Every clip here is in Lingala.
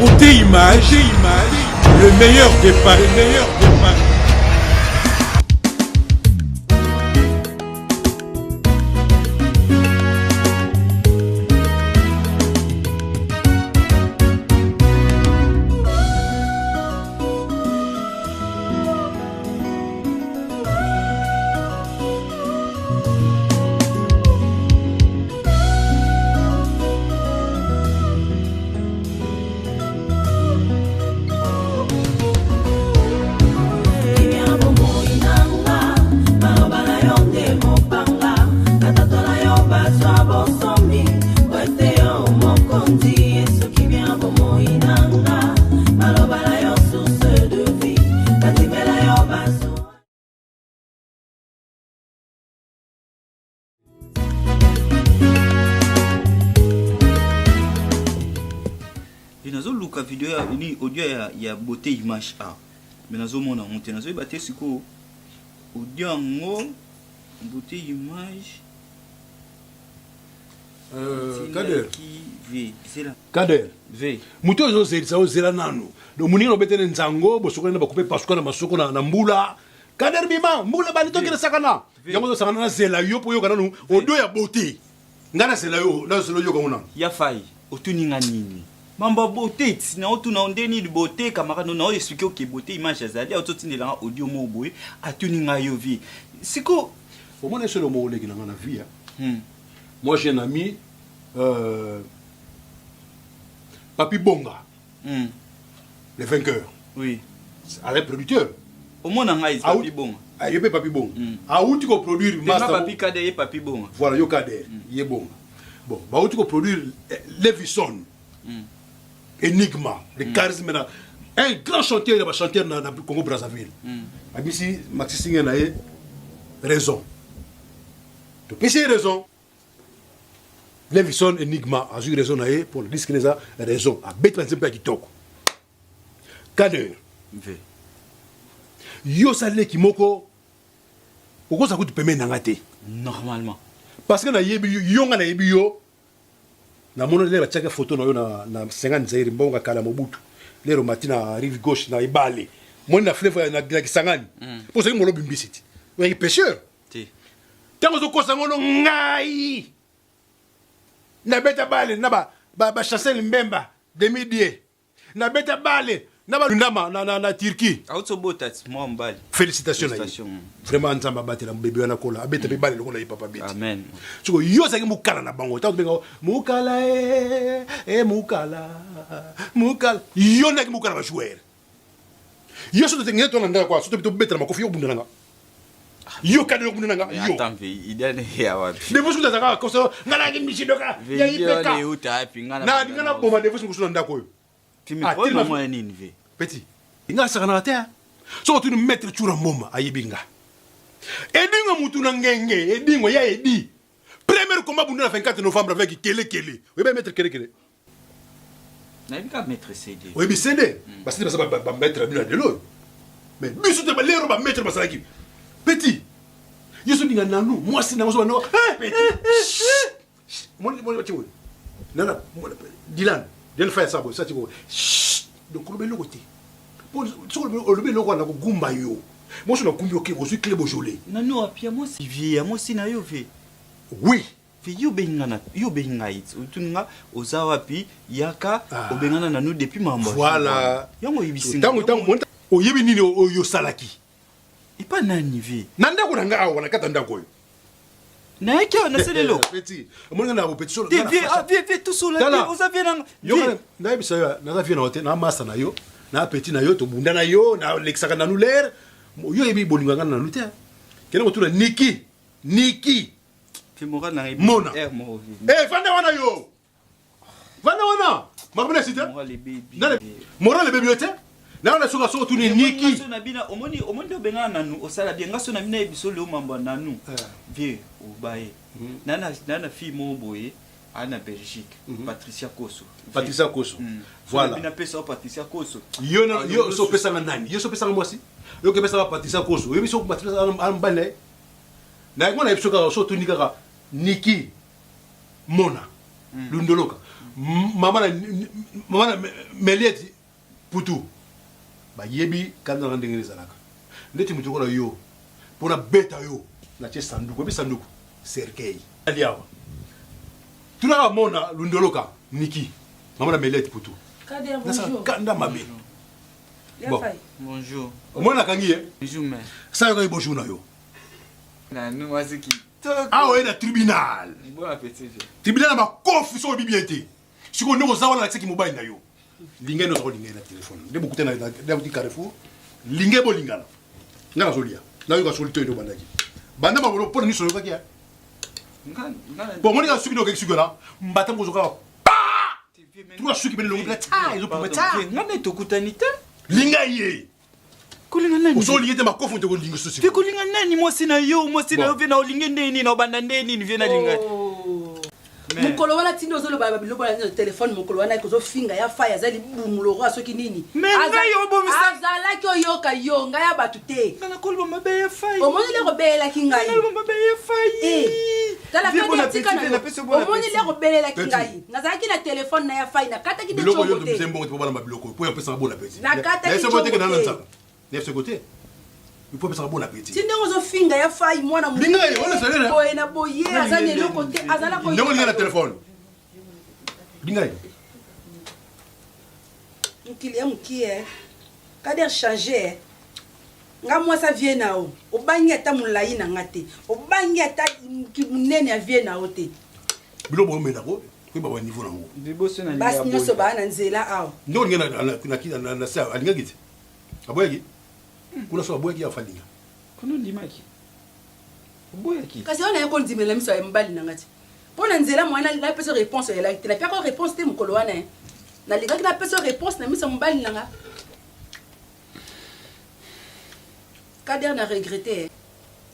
Beauté image, le meilleur des paris, Luka vidéo ni audio ya beauté image a mais nazo mona monter nazo baté siko audio ngo beauté image Kader qui v c'est là Kader v muto zo zela nanu do munino betene nzango bosoko na bakupe pasuka na masoko na mbula Kader bima mbula bali tokela sakana yango zo sakana na zela yo po yo kana no audio ya beauté ngana zela yo na zela yo kana ya fai otuninga nini Mamba beauté, na otuna ondeni de beauté camarade non expliquer que beauté image azali ototine la audio mo boy atuninga yo vi. Siko au moins c'est le mot legi na vie. Moi j'ai un ami Papi Bonga. Le vainqueur. Oui. À les producteurs. Au moins on a Papi Bonga. Ah yé Papi Bonga. Ah où tu ko produire master Papi Kader Papi Bonga. Voilà yo Kader, yé Bonga. Bon, bah où tu ko produire Levison. Enigma, le charisme, un grand chanteur, il va chanter dans le Congo Brazzaville. Ici, Maxi Singer a raison. Tu peux essayer raison. Levison Enigma a eu raison pour le disque, il a raison. A bête un peu qui toque. Kader. Yo salé qui moko. Pourquoi ça coûte paiement n'angate? Normalement. Parce que na yebi yo nga na yebi yo. Na mona lera chaka photo na yo na 50 zairi mbonga kala mobutu lero matina rive gauche na ibale mona fleuve na Kisangani pour ça mo lobi mbisiti oui pêcheur ti tango zo kosa ngono ngai na beta bale na ba chancel mbemba demidie na beta bale na ba ndama na Turquie auto botat mo mbali félicitations vraiment nzamba batela mbebe wana kola abeta be bale lokola papa beti amen so yo saki mukala na bango ta benga mukala mukala yo na mukala ba joueur yo so tenga to nanda kwa so to betela makofi yo bunda nanga yo kadelo bunda nanga yo attends idane ya wapi de bosu ndaka ko so ngana ngi mishidoka ya ipeka yo uta pingana na ngana bomba de bosu ngusuna ndako yo kimi ko mo nini ve petit inga sakana ta so tu ne mettre chura moma ayibinga edinga mutu na ngenge edingo ya edi premier combat bunda 24 novembre avec Kele oui ben mettre Kele na bika mettre CD oui bi CD parce que ça va mettre bien de l'eau mais biso te ba lero ba mettre basalaki petit yeso dinga nanu moi si na mo no petit mon bachiwo nana Dylan del faire ça ça tu ko donc le belo côté pour le belo ko na ko gumba yo moi je na gumbi OK ozu clé bojolé nanu apia moi si vie moi si na yo ve oui fe yo bengana it utunga ozawa pi yaka obengana nanu depuis mambo voilà yango yibisinga tango o yebi nini o yo salaki ipa nani ve nanda ko nanga awa na kata ndako yo na yake na selelo petit mon na bo petit solo vie tout solo vous avez yo na bisa yo na vie na hotel na masa na yo na petit na yo to bunda na yo na lexaka na nuler yo yebi bolinga na lute kena ko tuna Niki Fimora na mona vanda wana yo vanda wana mabuna site moral le bébé te na na soka so tuni Niki so na bina omoni obengana nanu osala bien ngaso na bina ebiso le mambo nanu vie obaye nana fille mo boye ana Belgique Patricia Koso voilà bina pesa Patricia Koso yo so pesa na nani yo so pesa moi si yo ke pesa Patricia Koso yo biso Patricia ambale na ngona ebiso ka so tuni kaka Niki mona lundoloka mama na maman Meliette Poutou ba yebi quand on ndenge ezalaka ndeti mutu ko yo pona beta yo na che sanduku bi sanduku cercueil aliawa tuna mona lundoloka Niki maman Meliette Poutou Kader, bonjour. Kanda mabe Bon. Bonjour. Mona kangi Bonjour, mais. ça yo bonjour na yo Na nous moi c'est qui. ah ouais na tribunal Bon appétit. tribunal ma kofi so bibiete siko ndeko zawana na tseki mobile na yo linge no so linge na téléphone de beaucoup na de Carrefour linge bo lingana ngana zolia na yo ka solito ndo bandaki banda ba bolo pona ni so kaki bon moni ka suki no ke suki la mbata ngo zoka tu ka suki bene longo ta ezo pour ta Ngana tokutanita. linga ye Kulinga nani? so linge te ma kofi ndo linge so Te kulinga nani moi sina yo vena olinge ndeni na obanda ndeni ni vena linga. Mukolo wana tino zolo ba biloko na téléphone mukolo wana ko zo finga ya fire zali bumuloro asoki nini. Mais ngai yo bomisa. Azala ki oyoka yo nga ya batute. Kana kolba mabe ya fai. Omoni le robela ki ngai. Kana mabe ya fai. Tala Viens, bon kanya appétit, tika na. viens, appelle ce bon Omoni appétit. le robelela ki ngai. Nazaki na téléphone na ya fire na kata ki de biloko yo to chokote. bizembo ko bana biloko po yapesa bon appétit Na kata na ki ce côté que dans chokote. l'autre na ce côté il faut passer bon appétit Tindongo zo finga ya fire mwana mu. Linga ye, wana salera. Boye na boye azali le côté azala ko. ndeko linga na téléphone linga ye Mukili ya mukie. Kader changer. Nga mwasa vie na o. Obangi ata mulai na ngate. Obangi ata munene ya vie na o te. biloko bo mena ko ko ba niveau nango Liboso na Basi linga. nyoso ba na nzela awa. ndeko linga na sa alinga giti aboyaki kuna so aboyaki ya falinga Kono ndimaki. Oboyaki. Kasi ona yako ndimela miso ya mbali na ngati. Pona nzela mwana na pesa réponse ya la te. Na pia ko réponse te mukolo wana. Na linga na pesa réponse na miso mbali na nga. Kader na regretter.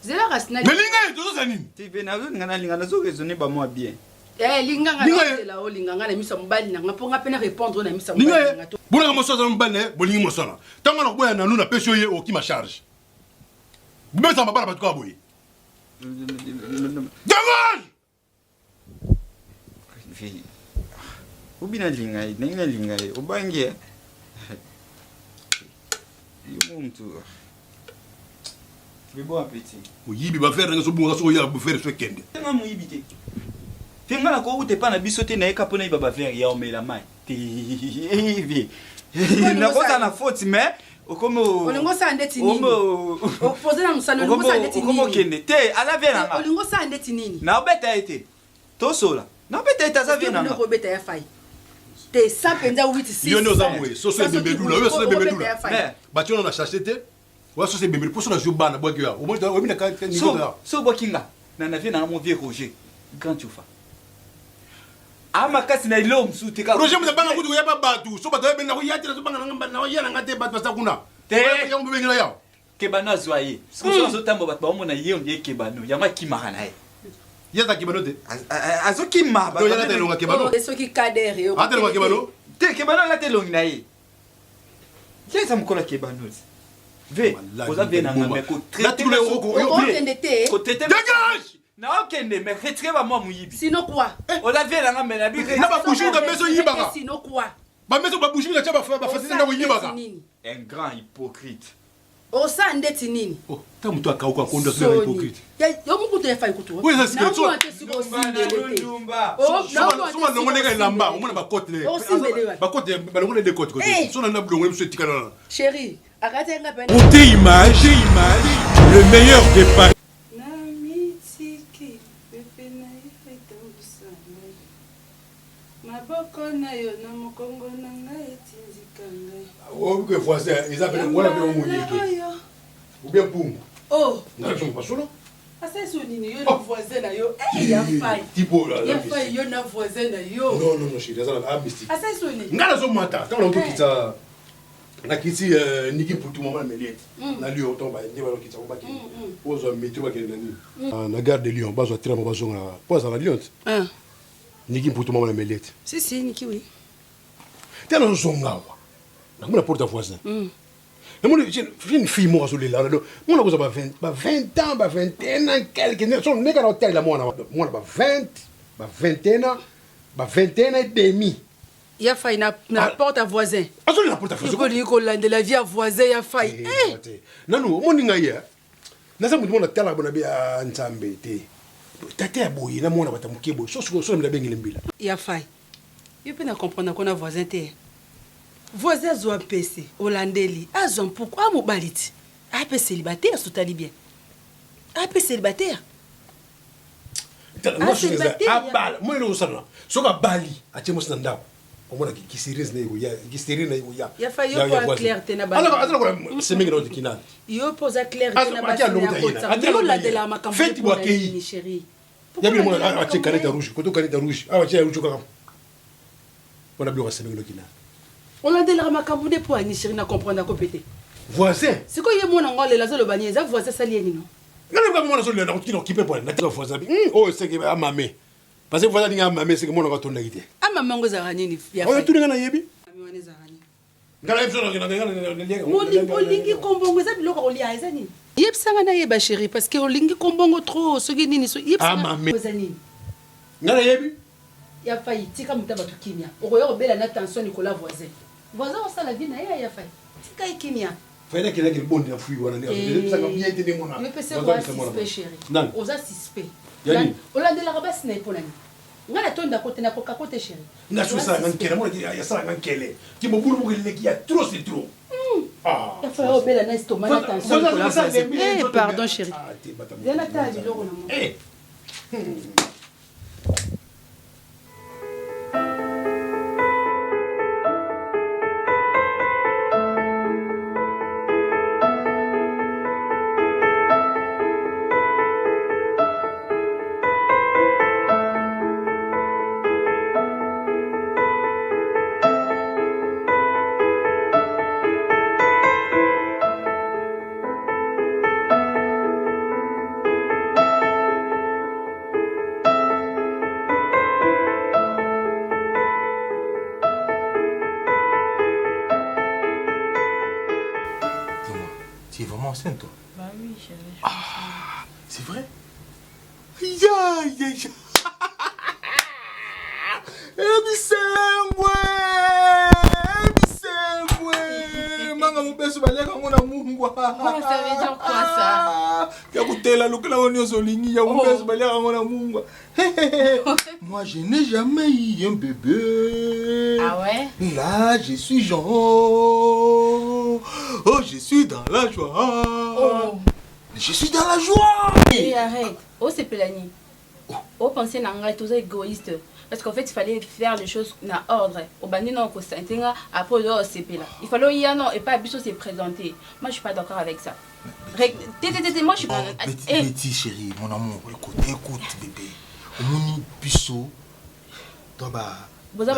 Zela rasna. mais linga ye tozo sanini Ti vena zo ngana linga na zo raisonner ba moi bien. Linga nga Linga ye. nzela o linga nga na miso mbali na nga po nga pena répondre na miso linga mbali na ye nga. bona mo so za mbane bolingi mo sona tango na boya na nuna pesio ye o ki ma charge bimesa mabala batuka boye dégage Vi. Ubina linga ye, nenga linga ye. Obangi. Yo mtu. Mais bon appétit. oyibi ba faire nga so bunga so ya bu faire so kende Tenga muyibi te. Tenga na ko ute pa na biso te na eka pona ibaba ver ya omela mai. Te. Vi. Na kosa na faute mais okomo Olingo sa ndeti nini? Omo Opposé na musano olingo sa ndeti okomo nini? kende te ala ver na nga. Olingo sa ndeti nini? Na obeta ete. Tosola. Na obeta ete za ver na nga. Ko beta ya fai. Te sa penza 8 6. yo ne ozamwe so so bembedula yo so bembedula Mais bati ona na sachete wa so se bembedula po so na jobana boki ya o mo o mina ka niveau ya so bokinga na vie na mon vieux Roger grand chauffeur. Ama kasi na ilo msute ka. Roger mutabanga kutu ya babatu so batu benda ko yatira so banga ngamba na ya na ngate batu basa kuna Te. ya mo bengela ya Kebano azwaye. Siko so tambo bat ba mona ye on ye kebano. Yama kimara na ye. ya ta kibanote Azo kimara ba. do ya ta longa kibano Eso ki Kader yo. ate longa kibano Te kebano la te longi na ye. Kesa mukola kebano. Ve, koza ve na ngame ko traiter. O kende te. Ko traiter. dégage Na okende me retire ba moi muyibi. Sino quoi? O la ve na ngame na bi. Na ba bouger ka meso yibaka Sino quoi? ba meso ba bouger ka chaba ba fasite na ko yibaka Un grand hypocrite. O sa ndeti nini? oh ta mutu akauka kondo so hypocrite Yo mukuto ya fai kutu. Oui, ça, c'est que toi. Ndumba. Oh, soma longo nega lamba omona ba côté Oh, simbelewa. ba côté ba longo de côté côté so na na longo mso tikana Chérie, akati nga pena. Côté image, le meilleur des paris. Na mitiki pepe na ifetambusa ngai. Maboko na yo na mokongo na ngai etinzika ngai. o que français ils appellent moi la bongo yeke ou bien pungu Oh, na so pas solo asa so nini yo na voisin na yo. Ya fai. tipo la Ya fai yo na voisin na yo. non non non chérie ça na mystique Asa so nini? ngala zo mata ta longo kitsa na kiti Niki Poutou maman Meliette na Lyon tomba ndi ba kitsa ba ki ozo métro ba ki na na gare de Lyon bazo tira ba bazo na pose na Lyon Ah, Niki Poutou maman Meliette si niki oui. tena zongawa na mona porte voisin na mona une fille moi sur les là mona ko ba 20 ans ba 21 ans quelque ne son neka na hotel la mona ba 20 ba 21 ans ba 21 et demi Il y a failli na porte à voisin. Ah, la porte à voisin. De la vie à voisin, il y a failli. Non, non, mon ningaïa. Nasa mutu mona tala bona be a nzambe te. Tata boyi na mona bata mukebo. So me la bengile mbila. Il y a failli. Il peut pas comprendre qu'on a voisin te. Voisin zo PC, Hollandeli, azon pourquoi mo baliti? A pe célibataire sous talibien. A pe célibataire. Moi je suis à bal. Moi le osana. Soka bali a temo sanda. On mona ki series na ya, ki series na ya. Il a failli pour clarté na bali. Alors c'est mingi no kina. Il pose clarté na bali. On la de la makambo. Faites bois ki chérie. Ya bi mona a check canette rouge, koto canette rouge. Ah check rouge ko. On a bloqué c'est mingi no kina. On a de la makambo de pour ni chérie na comprendre ko pété. Voisin. C'est quoi yé mona ngole la zo le bani, za voisin sali ni non. Ngale ba mona so le na ko occupé pour na voisin. Oh c'est que a mamé. Parce que voisin ni a mamé c'est que mona ko tonda kité. A maman ngo za rani ni ya. On tout ngana yebi. Ami wane za rani. Ngala yebso ngana Olingi kombongo za biloko olia eza nini? Yebsanga na yeba chérie parce que olingi kombongo trop soki nini so yebsanga. Eza nini? Ngala yebi. Ya failli tika mutaba tu kimia. Okoya obela na tension Nicolas voisin. Voisin on la vie na ya failli. Tika ikimia. Faida kile kile bondi na fui wana ni. Yebsanga bien été mona. Je peux savoir suspect chérie. Non. Oza suspect. Yani. Olande la rabas na epona ni. Ngala tonda kote na koka kote chérie. Na chusa ngankele mona ya sala ngankele. Ki mo buru bugile ki ya trop c'est trop. Ah. Il faut obela na estomac na tension Nicolas voisin. Eh pardon chérie. Viens à ta biloko na mo. Eh. Tu es vraiment enceinte, toi? Bah oui, chérie. Ah, c'est vrai? Ya, ya, ya. Ebisengwe! Ebisengwe! Manga mubeso baleka ngona mungwa. Oh, ça veut dire quoi ça? Ya kutela lokela woni ozolingi ya mubeso baleka ngona mungwa. Moi, je n'ai jamais eu un bébé. Ah ouais? Là, je suis Jean. Oh, je suis dans la joie. Oh. Je suis dans la joie. Et arrête. Oh, c'est Pelani. Oh, penser n'anga tous égoïste. Parce qu'en fait, il fallait faire les choses dans ordre. Au bani non, après, c'est Pela. Il fallait y aller et pas Bisso se présenter. Moi, je suis pas d'accord avec ça. Moi, je suis pas. Betty, chérie, mon amour, écoute, bébé. Au moni Bisso, toi, bah.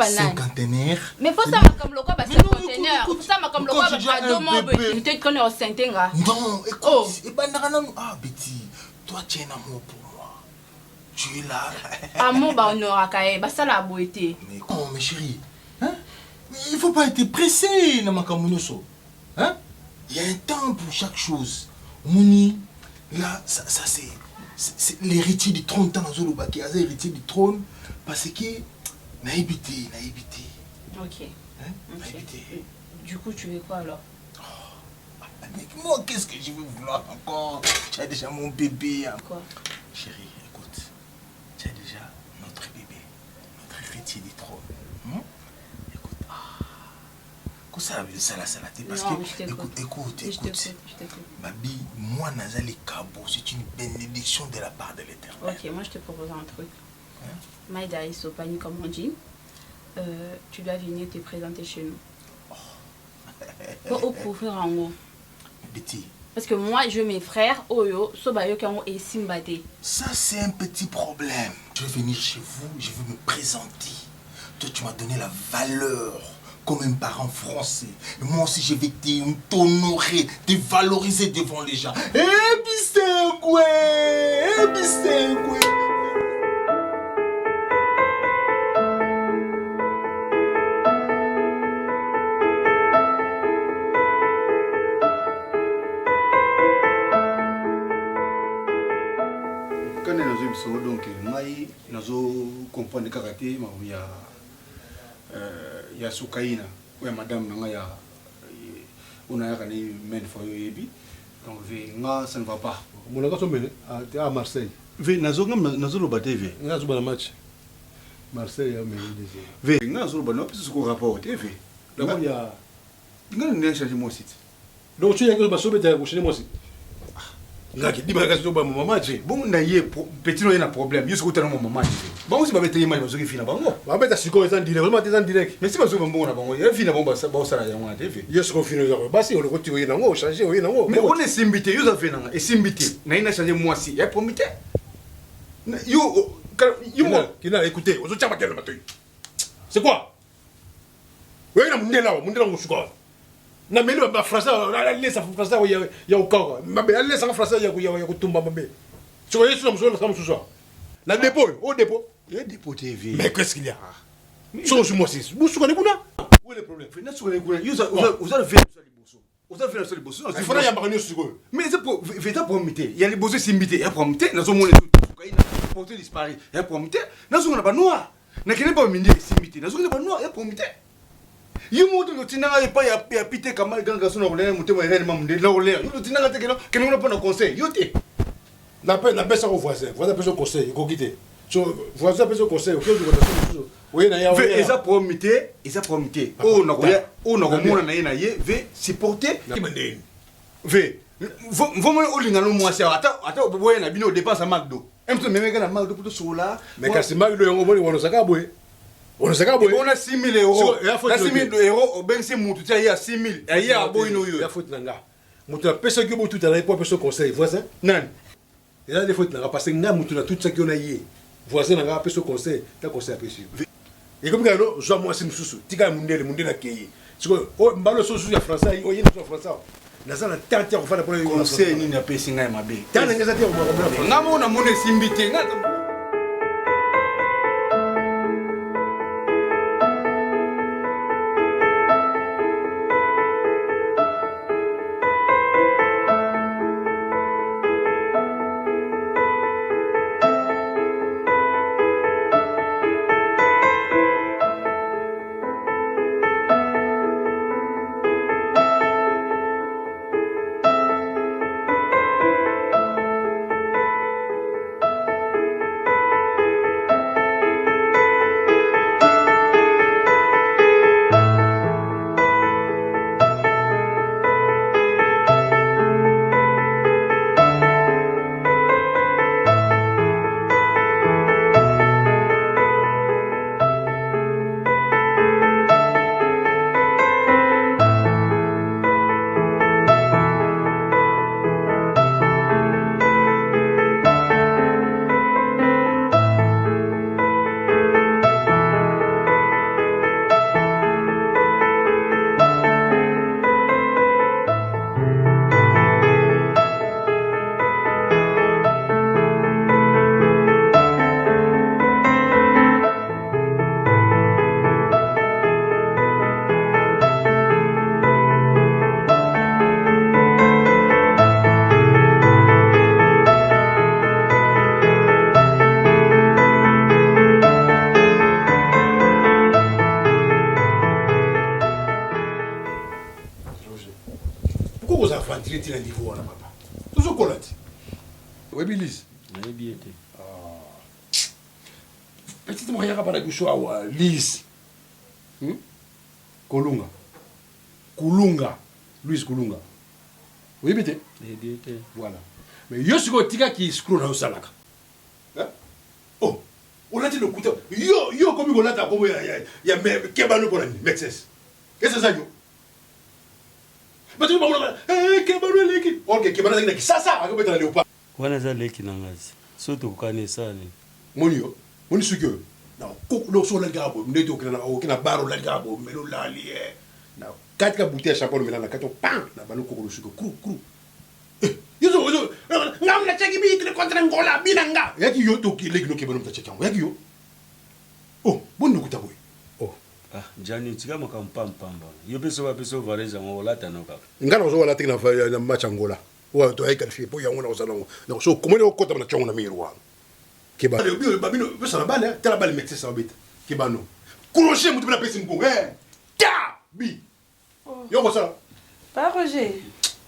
Cinquantenaire. Mais faut ça comme le quoi parce que cinquantenaire. Faut ça comme le quoi parce que deux peut-être qu'on est au cinquantenaire. Non, écoute. Et ben ah Betty, toi tu es un amour pour moi. Tu es là. Amour bah on aura caé, bah ça la beauté. Mais comment mes chéris? Hein? Il faut pas être pressé dans ma camonoso. Hein? Il y a un temps pour chaque chose. Moni, là ça c'est l'héritier du trône dans la zone qui est l'héritier du trône parce que naïveté. Ok. Hein? Naïveté. Du coup, tu veux quoi alors? Oh, mais moi, qu'est-ce que je veux vouloir encore? Tu as déjà mon bébé. Hein? Quoi? Chérie, écoute. Tu as déjà notre bébé, notre héritier du trône. Écoute, comment ça veut ça la salade? Parce non, que, écoute. Je t'écoute. Babi, moi, Nazali Kabo, c'est une bénédiction de la part de l'Éternel. Ok, moi je te propose un truc. Maïda Isopani, comme on dit, tu dois venir te présenter chez nous. Pour ouvrir en haut. Betty. Parce que moi, je mes frères, Oyo, Sobayo, Kango et Simbade. Ça, c'est un petit problème. Je vais venir chez vous, je vais me présenter. Toi, tu m'as donné la valeur comme un parent français. Et moi aussi, je vais t'honorer, te valoriser devant les gens. Ebisengwe! Donc, nous comprendre karaté, ya Soukaina ou ya madame nanga ya on a gagné men for yebi donc nga ça ne va pas mon gars sont menés à Marseille ve nazolo bateve nga zo bana match Marseille a mené ve nga zo bana parce que rapport TV d'abord il y a nga ne changer mon site donc tu y a que ba sobe ta ko chez moi aussi nga ki di ba ka zo ba mon match bon na ye petit no yana problème yo sokota no maman bon aussi ba bete yema bazo ki fina bango ba beta siko en direct vraiment en direct mais si bazo bango na bango ya fina bango ba sala ya ngwa TV yo siko fina yo ba si on le côté yo na ngo changer yo na ngo mais on est simbité yo za fina et simbité na ina changer moi si ya promité yo kina écoutez ozo chama kele matoy c'est quoi oui na mundela ngo shuka na meli ba français aller ça français ya ukaka mabe aller ça français ya kutumba mabe tu yesu na mzolo kama susa na dépôt au dépôt et dépôt TV mais qu'est-ce qu'il y a so moi c'est vous souvenez kuna où est le problème fait na souvenez kuna yo za fait ça liboso oza fait ça liboso il faut ya bakani siko mais c'est pour veta promité ya liboso simbité ya promité na zo mona tout kaina porter disparu ya promité na zo na ba noir na kene ba mindi simbité na zo na ba noir ya promité yo moto lo tinanga epa ya pite kama ganga sona ko lena mutema irene mamunde la olea yo tinanga te keno na pona conseil yo te na pesa au voisin pesa au conseil ko quitter so voisin pesa au conseil ko du ko oui na ya ve eza promité o na ko mona na ye na ye ve supporter kimandeni ve vomona olinga no mwasi ata boye na bino dépense McDo emto memeka na McDo pour sola mais kasi McDo yango boni wono saka boye on a 6 000 euros. Na 6 000 euros, au ben c'est mon tout il y a 6 000. Il y a boy no yo. Il y a faute nanga. Mutu na pesa que tout à pour pesa conseil voisin. Nan. Il y a des fautes nanga parce que nga mutu na tout ça que on a yé. Voisin nanga pesa conseil, ta conseil apprécié. Et comme galo, je moi c'est mususu. Tika mundele na keyi. Siko o mbalo sosu ya français, o yé na français. Na ça na tante ko fana pour le conseil ni na pesa nga mabe. Tana nga zati ko ko. Nga mo na mone simbité nga. Tu es niveau là papa. Tout ce qu'on a dit. Oui Billis. Oui bien. Petite moyen para kusho awa Lise. Kulunga. Louis Kulunga. Oui bien. Voilà. Mais yo siko tika ki screw na usalaka. Hein? Oh, on a dit le couteau. Yo comme on a ta comme ya kebano pour la mexes. Qu'est-ce que ça yo? But you want kebano leki. OK, kebano leki sasa akobeta leopa. Wana za leki na ngazi. Soto kukanisa ni. Monio. Moni sukyo. Na ko lo so la gabo, ndeto kina baro la gabo, melo la lié. Na katika bouteille champagne melana kato pam na balo ko lo sukyo cru. Yozo ngamna cheki bi kile kontra ngola binanga. Yaki yo to ki leki no kebano mtacheki yango. Yaki yo. Oh, bonno kutaboy. Oh. Ah, jani tika makampamba. Yo peso ba peso vareza ngola tanoka. Ngana zo wala tika na match Angola. Wa to ay qualifier po yango na osalongo. Na so komone okota na chongo na mirwa. Kebano. Babino besa na bale, tela bale mexé sa obita. Kebano. Coulocher, vous devez appeler Simko. Bi. Yo, quoi ça? Pas Roger.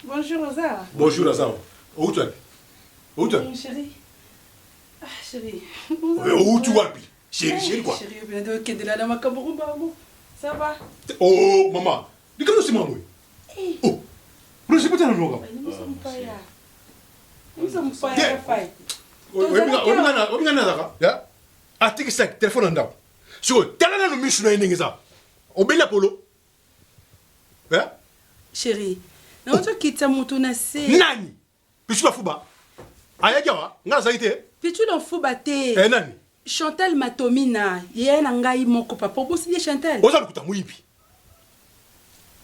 Bonjour, Rosa. Bonjour, Rosa. Où tu es? Où tu es? Chérie. Ah, chérie. Où tu es? Chérie, quoi? Chérie, bien de Kendela, la macabre, ça va? Oh, maman. Dis que nous sommes moi. Oh. Nous sommes pas dans le nom. Nous sommes pas là. Nous sommes pas là, Faye. Ya? Atiki sa téléphone ndao. So, tala na mishu na ndenge za. Obela polo. Ya? Chérie, na oto kita mutu na se. Nani? Pichu fuba. Aya jawa, nga zaite. Pichu don fuba te. Nani? Chantal Matomina, ye na ngai moko papa bosi ye Chantal. Oza lukuta muyibi.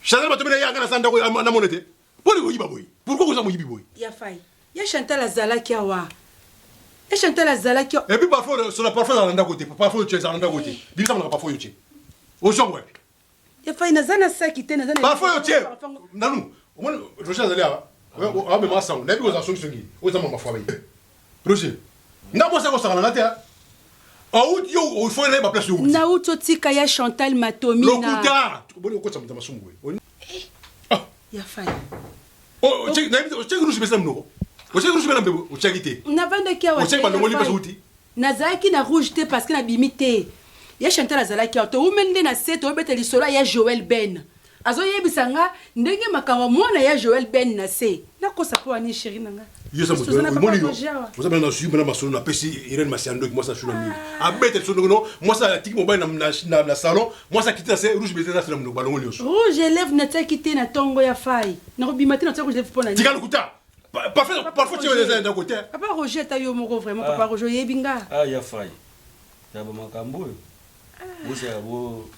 Chantal Matomina ya ngana sanda ko na monete. Poli ko yiba boy. Pourquoi vous muyibi boy? Ya Faye. Ya Chantal azalaki awa. Et Chantal azalaki. Et puis parfois sur la parfois dans l'anda côté, parfois tu es dans l'anda côté. Bisa na parfois yoche. Au son web. Ya Faye nazana saki te nazana. Parfois yoche. Nanu, au moins Roger azali awa. Ah mais moi ça, na bi ko za songi songi. O za mama fwa bayi. Roger. Na mo sa ko sa na te. Ah ou yo, il faut aller ma place où. Na uto tika ya Chantal Matomina. Lokuta. Boni ko tsamta masumbu. Ah, ya Faye. Oh, check na check nous besa mnoko. O check nous besa mbebo, o check ite. Na vanda kia wa. O check ba ngoli besa uti. Nazalaki na rouge te parce que na bimite. Ya Chantal azalaki auto umende na seto obeta lisolo ya Joël Ben. Azo yebisa nga ndenge makambo mwana ya Joël Ben na se. Na kosa po ani chérie nanga. Yo ça moni yo. Vous avez dans suivre na masolo na pesi Irène Masiando qui moi ça chula mi. A bête so no, moi ça tiki mo ba na salon, moi ça quitter c'est rouge besa na no balongo nyonso. Rouge élève na ta quitter na tongo ya Faye. Na robimate na tongo je lève pour na. Tika lukuta. Parfois tu es d'un côté. Papa Roger ta yo moko vraiment papa Roger yebinga. Ah ya Faye. Ya ba makambo. Vous avez beau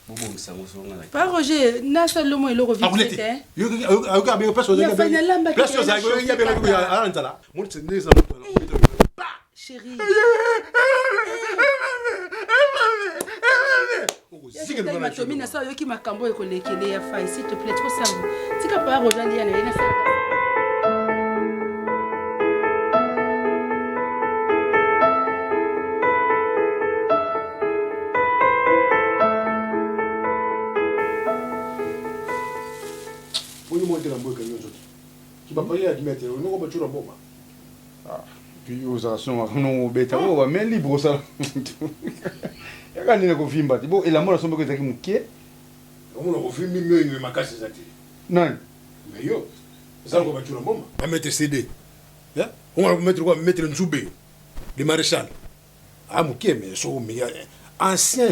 Pas Roger, n'a pas le mot et le revient. Yo ka be personne ya Faye na lamba. Personne ça yo ya be ya anzala. Mon c'est ne ça. Chérie. Sigel ma tomina ça yo ki makambo ekolekele ya Faye s'il te plaît, trop ça. Tika pas Roger ndi yana ça. Tu vas pas y aller mettre, on va pas bomba. Puis aux actions, on bêta, on va mettre libre ça. Il y a un ko vimba, bon et la mort sombe que zaki mukie. On a vu mieux ma casse zaki. Non. Mais yo, ça on va pas bomba. On va mettre CD. Ya? On va mettre quoi? Mettre Nzube, le maréchal. Ah mukie mais so mais ancien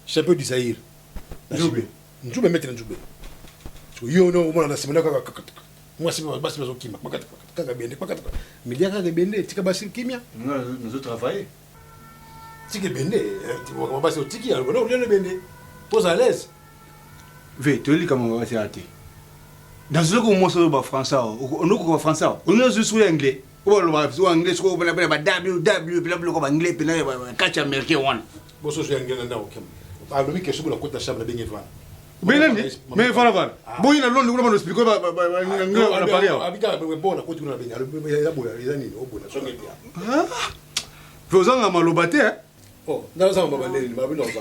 champion du Zaïre. Nzube mettre Nzube. Yo no on a semana moi c'est basi bazo kimia kaka bende kaka media kaka bende tika basi kimia Nous autres travailler. tika bende on basi tiki alors on le bende pose à l'aise Ve tu lis comment on va faire até. Dans ce que moi ça ba français on ko français on est sur anglais on va sur anglais ko bana bana ww bla bla ko anglais pena catch américain one bon so je ngena na okem alors mi question la côte chambre de ngeva mais voilà bon il a long nous expliquer on parler abika bon la côte na benga ya boya izani obona so ngetia faisant à malobate hein oh dans ça on va aller ma bien ça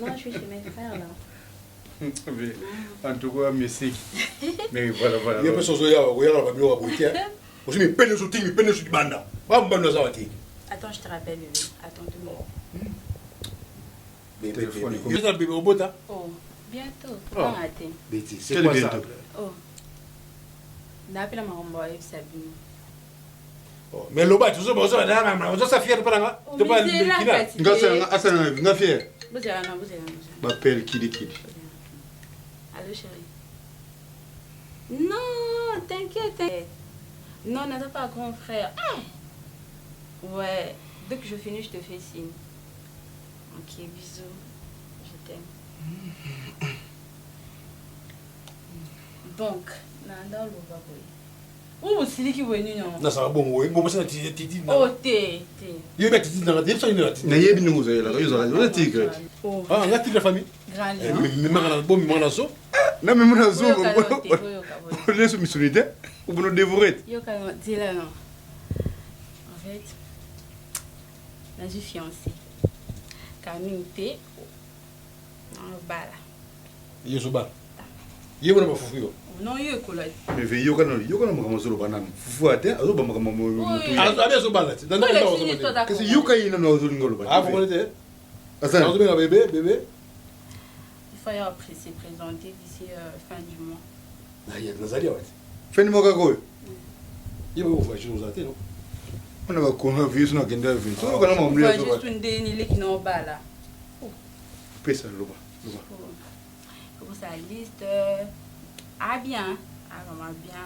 Non, je suis chez mes frères là. en tout cas merci mais voilà il y a pas chose ya ba bien wa boitia aussi me peine sur tiki me peine sur banda ba mbanda za wati Attends, je te rappelle, bébé. Attends 2 minutes. bébé obota Oh, bientôt. Comment attends? Betty c'est quoi ça Oh. N'appelle ma rombo avec Sabine. oh mais loba tu so na ça fier para nga Oh, tu pas mais c'est là, kina Cathy. ngasa asana na fier Vous allez là, vous allez là. m'appelle Kidi. Allô, chérie. Non, t'inquiète. Non, n'attends pas, grand frère. Ouais, dès que je finis, je te fais signe. Ok, bisous. Je t'aime. Donc, Nanda Lobaboy. Où vous qui est venu, non? na ça bon oui bon ça titi Oh, t'es. yo bet titi na ça une Na yebi nous là yo za tigre Oh, ah la titi la famille grand mais mangana bon mangana so na même na zo Yo, laisse missionité ou nous dévorer dis là, non. En fait, je suis fiancée. Camille, t'es. bala. Yo so ba. Yo bona bafufu yo. Non yo kola. Mais ve yo kana makama solo banana. Fufu ate azo ba makama mutu. Azo so ba la. Dans le Kasi yo kai na no zo ngolo ba. Ah vous connaissez? Asa. Azo bien bébé. Il faut y apprécier présenter d'ici fin du mois. Ah ya nazali wa. Feni moka ko. Yo ba fa chose ate no. On va connaître vie sur la vie. Solo kana mamuli Faut zo ba. juste une déni qui n'ont pas là. Pesa loba. Pour sa liste ah bien. Ah vraiment bien.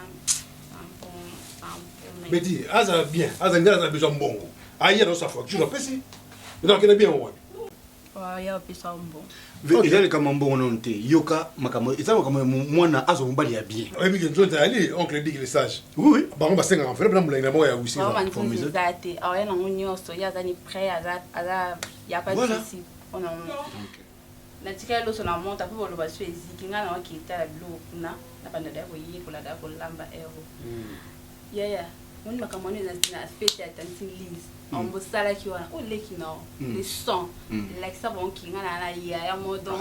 Un bon. Betty, aza bien. Aza ngala na besoin mbongo. Ah ya no sa fa. Tu l'as pesi. Donc il est bien ouais. Ouais, ya pesa bon. Ezali kama mbongo nonte. Yoka makamo. Ezali kama mwana azo mbali ya bien. Oui, mais tu as allé oncle dit qu'il est sage. Oui. Bah on va 5 ans. Fallait pas me la moya aussi. On va nous dater. Ah ouais, non, on so ya zani prêt à y a pas de souci. On a na tika lo so na monta po lo ba so eziki nga na wakita la blo kuna na banda da ko yi ko la da ko lamba ero. Yeah. On m'a commandé na fête à Tante Lise. On bosse ça là qui va. Oh les qui non. Les sons. Like ça bon qui nga na ya mode donc.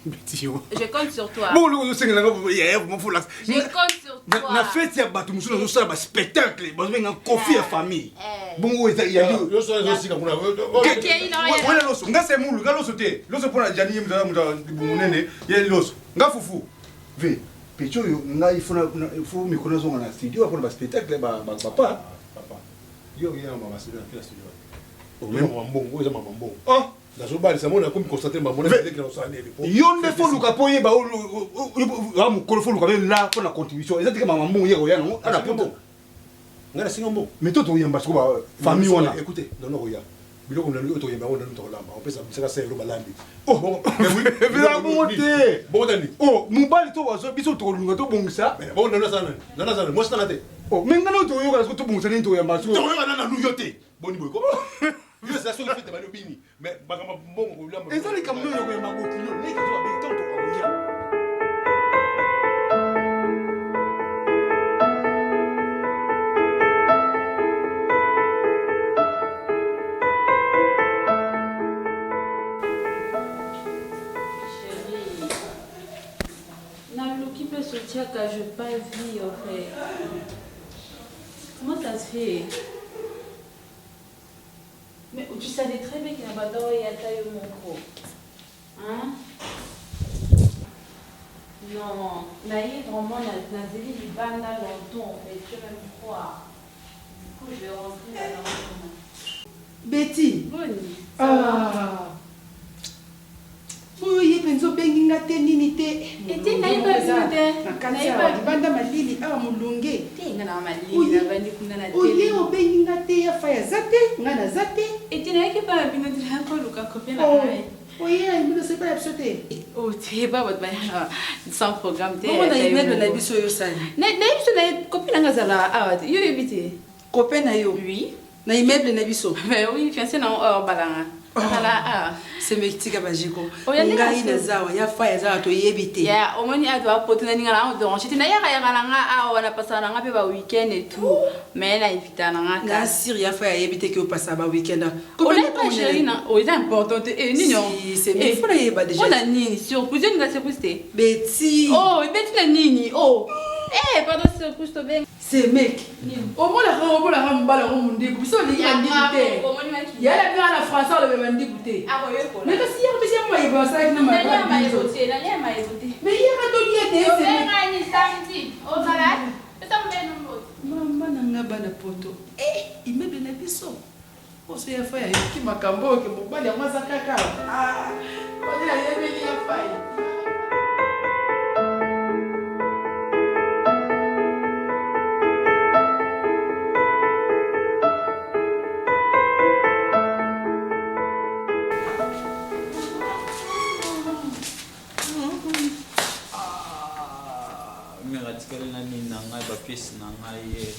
Je compte sur toi. Bon le sengela ngo ya mo fula. Je compte sur toi. Na fête ya batu musulo zo sala ba spectacle. Ba zo nga confie à famille. Bon o ezali ya yo so sika kuna. OK, non. Wala loso nga se mulu nga loso te. Loso pona jani yemza munene ye loso. Nga fufu. Ve pecho yo nga ifuna fu mikona zo na studio apona ba spectacle ba papa. Yo mama studio na studio. O mama mbongo, eza mama mbongo. Oh, nazobali ça mona comme constater mama mona dès que na osane le. Yonde fo luka poye ba o mu kolo fo luka la pona contribution. Eza tika mama mbongo ye ko ya no. Ana poto. Ngana singa mbongo. Mais toi to yamba ko ba famille wana. Écoutez, non roya. Biloko na yo to yamba on na to lamba. On peut ça ça c'est lo balambi. Oh, bon. Vila monte. Bon dani. Oh, mubali to wazo biso to lunga to bongisa. Mais bon na sana. Na sana, moi ça na te. Oh, mais ngana to yo ka to bongisa ni to yamba so. To yo na nu yote. Boni boy ko. Yo c'est la seule fête de Balobini. Mais bakama mbongo ko lamba. Ezali kamno yo ko yamba ko kilo. Leka to ba to abuya. Car je pas vu en fait. Comment ça se fait? Mais tu savais très bien qu'il y a pas d'or et à taille mon corps. Hein? Non, naïe vraiment na zéli du banda longtemps en fait, tu vas me croire. Du coup je vais rentrer là-dedans. Betty. Bonnie. Ah. Oui, penso bengi ngate nini te. Ete na iba zute. Na iba banda malili awa mulunge. Te ngana malili na bandi kuna na tele. Oye obengi ngate ya faya zate, ngana zate. Ete na yake ba bino tira ko luka kopia na hai. Oye, mino se pas absoluté. Oh, te ba bot ba sans programme te. Comment na imeble na biso yo sali? Na biso na copine ngazala awa yo yebite. Copain na yo. Oui. Na imeble na biso. Mais oui, fiancé na balanga. semekitika bajiko ngai na zawa ya faya zawa to yebite ya omoni adwa potuna ninga na donc j'étais na ya nga awa na pasana nga pe ba weekend et tout mais na invitana nga na sir ya faya yebite ke o passa ba weekend ko na pas chérie na o est important et nino c'est mais faut y ba déjà on a nini surprise nga surprise Betty oh Betty na nini oh pardon surprise to ben c'est mec au moins la mbala ko mundi biso li ya ndikute ya la bien la français le même ndikute mais que si ya bisi moi il va ça na ma mais il y a pas de lié c'est samedi au salade mama nanga bana poto imeble na biso oso ya faya ki makambo ke mobali ya masa kaka on a yebeli ya faya Tikale na nini na ngai ba pièce na ngai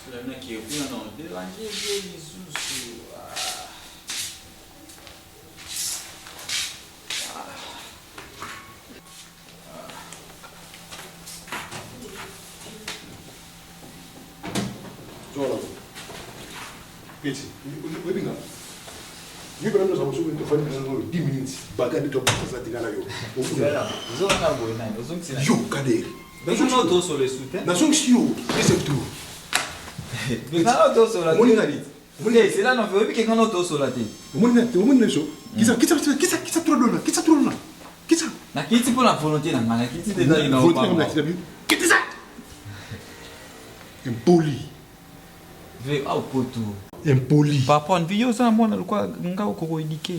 cela n'a qui est bien non déranger les Petit, oui, bien. Nous prenons nos ambitions de faire 10 minutes. Bagarre de toi, ça t'est gagné. Yo, Kader. Dans un autre sur les soutiens. Nation Chio, c'est tout. Dans un autre sur la tête. C'est là, on veut que quelqu'un autre sur la tête. Au moins, qui ça tourne là? Qui ça? Na kiti pour la volonté, na kiti de dans une Qui ça? Impoli. Ve au poto. Impoli. Papa, on vit ça moi na quoi nga ko éduquer.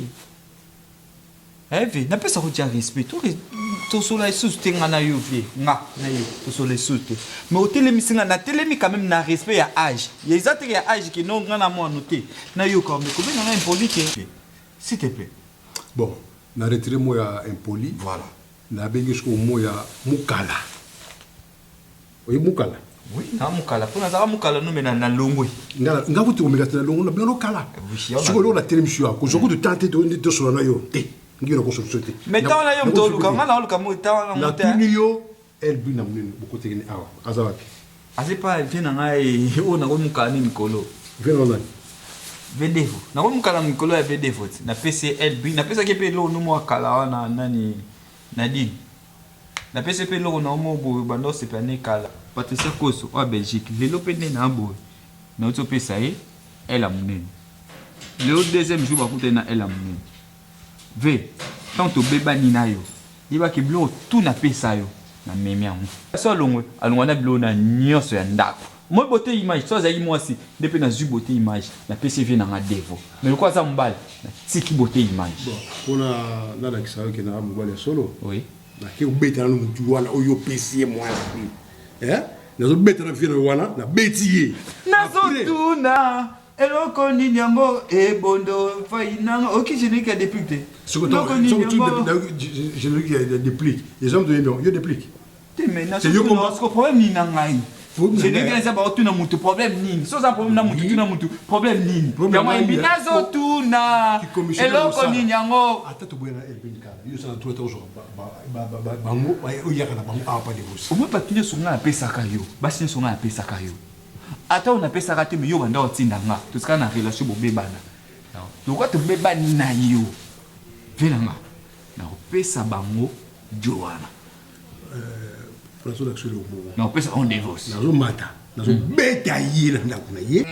Ve na pesa ko dia respect. To so la sous tenga na yo vie. Nga na yo to so les sous. Mais au télémisinga na télémi quand même na respect ya âge. Ya exacte ya âge que non nga na moi noter. Na yo comme ko ben na impoli que s'il te plaît. Bon, na retiré moi impoli. Voilà. Na bengi sko moi mukala. Oui, mukala. Oui, na mukala. Pour na mukala no mena na longwe. Nga vuti omega tena longo na bino kala. Siko lo na télémission ko joko de tenter de so na yo. Te. Ngiro ko société. Mais tant là yo mto luka ngana luka mo tant na tunio el bina mnene bokote ni awa. Azawaki. Ase pa vena ngai o na ko mukala ni mikolo. Vena nani? Vedevo. Na ko mukala mikolo ya vedevo. Na PCL bi na pesa ke pe lo no mo kala wana nani Nadine. Na PCP lo na mo bo bando se pene kala. Patricia Koso o Belgique. Le lopene na bo. Na oto pesa elle a munene. Le deuxième jour ba kutena elle a munene. Ve, tant to beba ni na yo. Iba ki blo tout na pesa yo. Na memi amu. So longwe, alongwa na blo na nyoso ya ndako. Moi beauté image, so za moi si depuis na zu beauté image, na PCV na ngadevo. Mais quoi ça mbal? Tiki beauté image. Bon, pona na la kisao ke na mbale solo. Oui. Na ke ubeta na mtu wana oyo PC moi. Na zo beta na fira wana na betiye. Na zo tuna eloko nini yango ebondo fainanga okijini ka député. Je le dis déplique. Les hommes de l'Union, ils dépliquent. Mais na zo tuna ko problème ni na ngai. Je ne sais pas si tu as un problème ni. Si tu as un problème, tu as un problème ni. Tu as un binazo tu na. Eloko ni yango. Attends, tu bois na elbinka. Yo ça tout le jour. Bango, o yaka na bango a pas de boss. Au moins pas tu songa pesa kayo. Basi songa pesa kayo. Ata on pesa ka te me yo banda otinda nga. Tu ska na relation bo bebana. Donc quoi tu bebani na yo. Venanga. Na pesa bango Joana. Non, peut-être on divorce. Nazo mata, nazo beta yira ndakuna ye.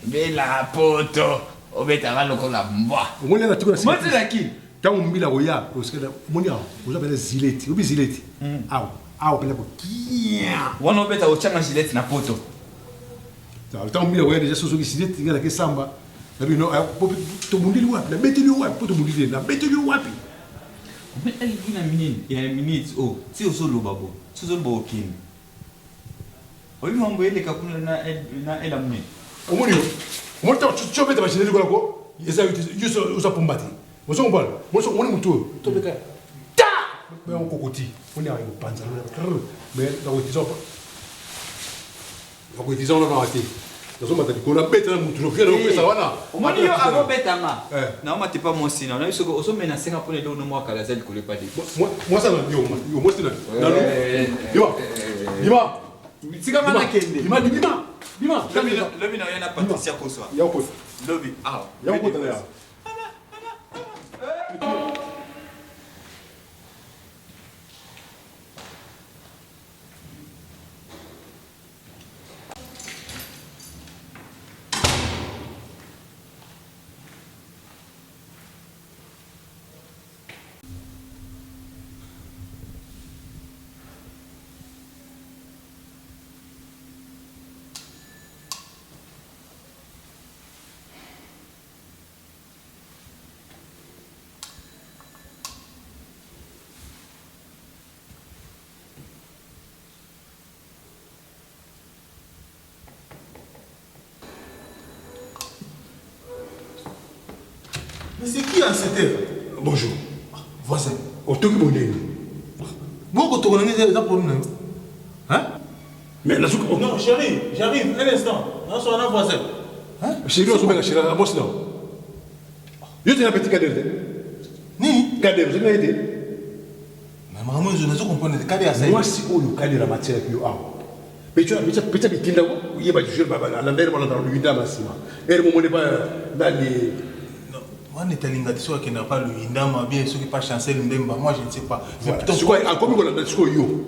Bela poto, obeta ngalo kola mbwa. Omoni na tukuna. Moi c'est qui? Tango mbila oya, parce que omoni a, vous avez zileti, obi zileti. Aw pela ko kia. Wana obeta ochanga zileti na poto. Tango mbila oya déjà soso ki zileti ngala ke samba. Na bino to mundili wapi, na beteli wapi, poto mundili na beteli wapi. Mais elle dit na minute, il y a une minute oh, si au solo babo, si au solo babo king. Oyi mambo ele kakuna na elle amne. Omoni tu beta machine ko ko, yesa usa pombati. Moso mbala, moso moni mutu, to beka. Ta! Mais on kokoti, on est avec le panza. Mais la wotizon pas. La wotizon na ati. Nazo mata ko na beta mutu, fiera ko pesa wana. Omoni yo avo beta nga. Na mati pa mosi na yo soko oso mena senga pone do no mo kala zel ko le pa de. Moi ça yo moi c'est là. Dima. Sika mana kende. Dima. Lobi na yana Patricia Koso. Ya ko. Lobi ah. Ya ko tala ya. Mais c'est qui en cette heure? Bonjour. Voisin. On te bonne. Moi, quand on a des problèmes. Hein? Mais la soupe. Non, j'arrive, un instant. On soit un voisin. Hein? Chérie, on se met à chérie, à moi, sinon. Je t'ai un petit cadet. Ni? Cadet, vous avez aidé. Mais maman, je ne sais pas comprendre. Cadet à ça. Moi, si on le cadet la matière que vous Mais tu as peut-être dit qu'il y a des choses à la mer, on a dans le Yinda Massima. Et le moment n'est pas dans les. Moi, Netalingatso qui n'a pas le Yindama, bien ceux qui pas chancel Mbemba, moi je ne sais pas. Mais plutôt quoi, encore mieux qu'on a dit yo.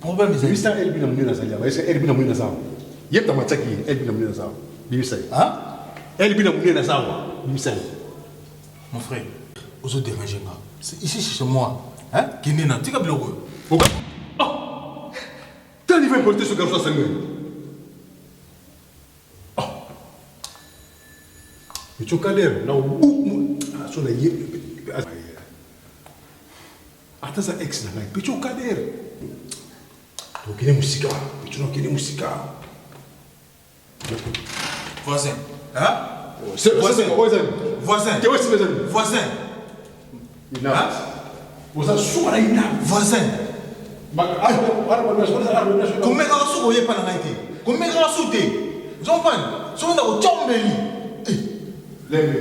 Problème, c'est juste elle bien amené dans ça. Est-ce qu'elle bien amené dans ça? Il y a ta mataki, elle bien amené dans ça. Bimisa. Hein? Elle bien amené dans ça. Bimisa. Mon frère, aux autres dérangés, c'est ici chez moi. Hein? Qui n'est pas, tu as bloqué. Pourquoi? Oh! T'as dit qu'il faut ce garçon sanguin. Oh! Mais tu as qu'à dire, là où. Attends, ça ex, là, mais tu as qu'à dire. Donc, il y a musique. Tu n'as qu'une musique. Voisin. Hein? Voisin. Voisin. Tu vois, c'est voisin. Voisin. Il a. Vous avez souvent une voisin. Combien de gens sont pas dans l'idée? Combien de gens sont Jean Pan, sont dans le Tchambeli.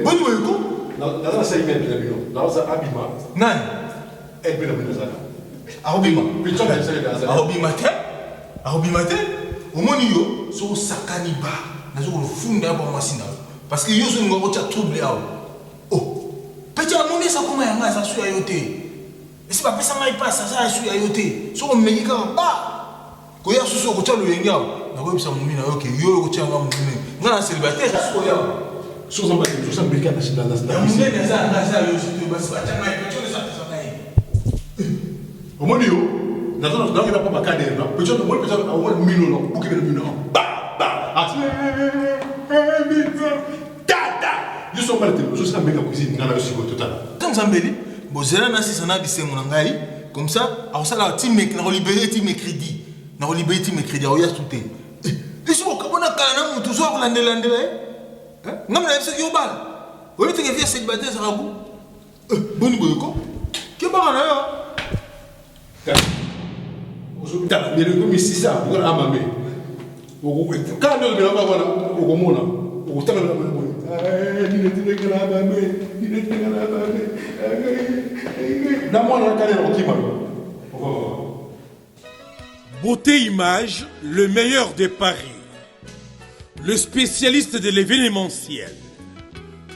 Bon, tu vois, dans la salle, dans la Abima. Non. Elle peut le faire. Arobima. Arobima. Au moins, il y a un sakaniba. Nous avons le fond de la machine. Parce que nous avons un trouble. Oh, petit amour, ça comment il y a un souci à yoter. Et si pas ça m'aille pas, ça a souci à yoter. Si on me dit que quand il y a un souci au côté de l'Union, nous avons ça moumina, ok, yo, au côté de l'Union. Nous avons célibataire, ça se voit. Sur son bâtiment, sur son brigade nationale. Au moins, nous n'avons pas ma carrière. Peut-être que moi, peut-être au moins 1 million, pour qu'il y ait 1 million. Nous sommes pas les choses, nous sommes cuisine, nous sommes total. Comme ça, comme ça, alors ça, là, tu m'as libéré, tu m'as crédit. Tu m'as libéré, tu m'as crédit. Alors, il y a tout. Et si vous avez un canard, vous toujours l'année. Non, mais c'est qui au bal. Vous voyez que vous avez cette bataille, ça va vous. Bonne boyko. Qui est pas là? Mais le commis, c'est ça, vous allez amamer. Quand on est là, on va Beauté Image, le meilleur des paris. Le spécialiste de l'événementiel.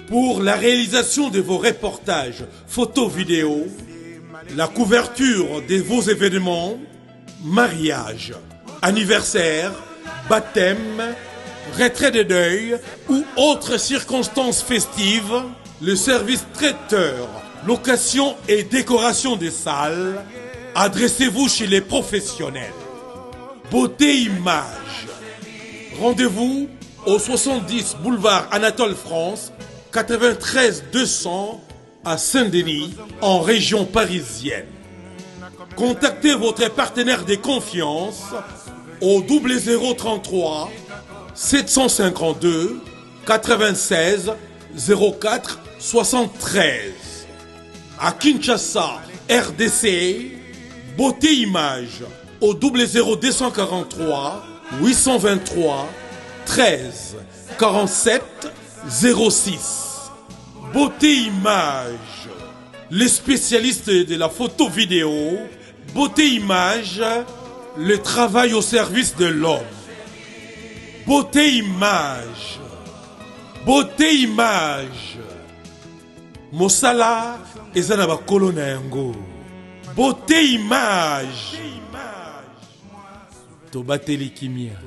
Pour la réalisation de vos reportages, photos, vidéos, la couverture de vos événements, mariage, anniversaire, baptême, retrait de deuil ou autres circonstances festives, le service traiteur, location et décoration des salles, adressez-vous chez les professionnels. Beauté Image. Rendez-vous au 70 boulevard Anatole France, 93 200 à Saint-Denis, en région parisienne. Contactez votre partenaire de confiance au 0033 752 96 04 73. À Kinshasa, RDC, Beauté Image au 00243 823 13 47 06. Beauté Image, les spécialistes de la photo vidéo. Beauté Image, le travail au service de l'homme. Beauté Image. Beauté Image. Mosala ezana kolona yango. Beauté Image. Tobateli kimia.